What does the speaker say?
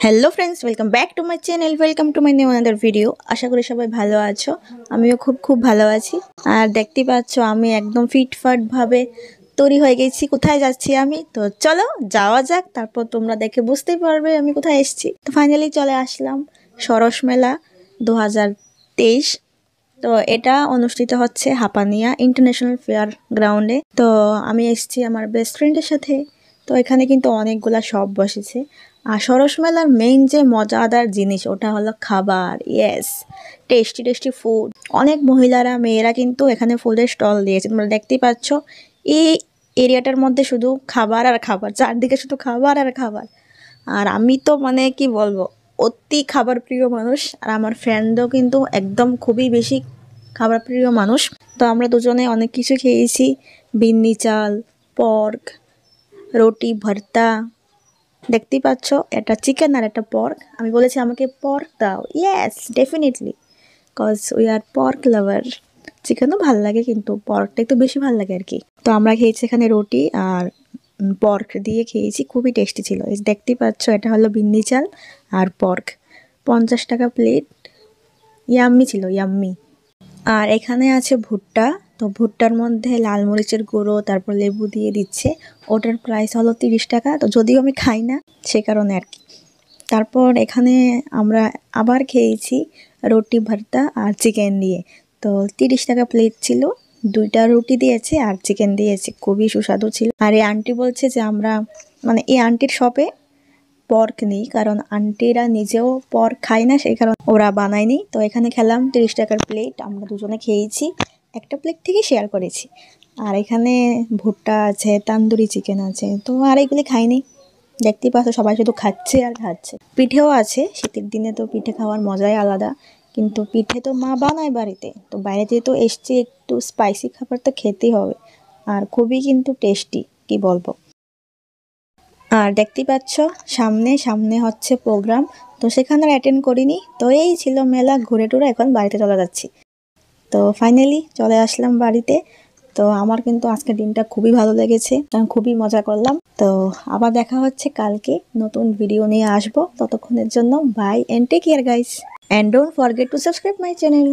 Hello friends, welcome back to my channel. Welcome to my new another video. আশা করি সবাই ভালো আছো। আমিও খুব ভালো আছি। আর দেখতে পাচ্ছ আমি একদম ফিটফাটভাবে তৈরি হয়ে গেছি। কোথায় যাচ্ছি আমি? তো চলো যাওয়া যাক, তারপর তোমরা দেখে বুঝতেই পারবে আমি কোথায় এসেছি। তো ফাইনালি চলে আসলাম সরস মেলা 2023। তো এটা অনুষ্ঠিত হচ্ছে হাপানিয়া ইন্টারন্যাশনাল ফেয়ার গ্রাউন্ডে। তো আমি এসেছি আমার বেস্ট ফ্রেন্ডের সাথে। তো এখানে কিন্তু অনেকগুলা শপ বসেছে। আর সরস মেলার মেইন যে মজাদার জিনিস ওটা হলো খাবার। Yes, tasty tasty food. অনেক মহিলারা মেয়েরা কিন্তু এখানে ফুডের স্টল দিয়েছে, তোমরা দেখতেই পাচ্ছ। এই এরিয়াটার মধ্যে শুধু খাবার আর খাবার, চারদিকে শুধু খাবার আর খাবার। আর আমি তো মানে কি বলবো, অতি খাবার প্রিয় মানুষ। আর আমার ফ্রেন্ডও কিন্তু একদম খুবই বেশি খাবার প্রিয় মানুষ। তো আমরা দুজনে অনেক কিছু খেয়েছি। বিন্নি চাল, পর্ক, রুটি, ভর্তা। দেখতেই পাচ্ছ এটা চিকেন আর এটা পর্ক। আমি বলেছি আমাকে পর্ক দাও। Yes, definitely, cause we are pork lover. চিকেনও ভালো লাগে কিন্তু পর্কটা একটু বেশি ভালো লাগে আর কি। তো আমরা খেয়েছি এখানে রুটি আর পর্ক দিয়ে খেয়েছি, খুবই টেস্টি ছিল। এই দেখতেই পাচ্ছ এটা হলো বিন্নি চাল আর পর্ক, 50 টাকা প্লেট। ইয়াম্মি ছিল, ইয়াম্মি। আর এখানে আছে ভুট্টা। তো ভুট্টার মধ্যে লাল মরিচের গুঁড়ো, তারপর লেবু দিয়ে দিচ্ছে। ওটার প্রাইস হলো 30 টাকা। তো যদিও আমি খাই না সে কারণে আর কি। তারপর এখানে আমরা আবার খেয়েছি রুটি ভর্তা আর চিকেন দিয়ে। তো 30 টাকা প্লেট ছিল। 2টা রুটি দিয়েছে আর চিকেন দিয়েছে, খুবই সুস্বাদু ছিল। আর এই আন্টি বলছে যে আমরা মানে এই আন্টির শপে পর্ক নেই, কারণ আন্টিরা নিজেও পর্ক খায় না, সেই কারণে ওরা বানায়নি। তো এখানে খেলাম 30 টাকার প্লেট, আমরা দুজনে খেয়েছি, একটা প্লেট থেকে শেয়ার করেছি। আর এখানে ভুট্টা আছে, তান্দুরি চিকেন আছে। তো আর এগুলি খাইনি। দেখতেই পাচ্ছ সবাই শুধু খাচ্ছে আর খাচ্ছে। পিঠেও আছে, শীতের দিনে তো পিঠে খাওয়ার মজাই আলাদা। কিন্তু পিঠে তো মা বানায় বাড়িতে, তো বাইরে যেহেতু এসছি একটু স্পাইসি খাবার তো খেতেই হবে। আর খুবই কিন্তু টেস্টি, কি বলবো। আর দেখতেই পাচ্ছ সামনে সামনে হচ্ছে প্রোগ্রাম, তো সেখানে অ্যাটেন্ড করিনি। তো এই ছিল মেলা, ঘুরে টুরে এখন বাড়িতে চলে যাচ্ছি। তো ফাইনালি চলে আসলাম বাড়িতে। তো আমার কিন্তু আজকের দিনটা খুবই ভালো লেগেছে, আমি খুবই মজা করলাম। তো আবার দেখা হচ্ছে কালকে, নতুন ভিডিও নিয়ে আসবো। ততক্ষণের জন্য bye and take care guys, and don't forget to subscribe my channel.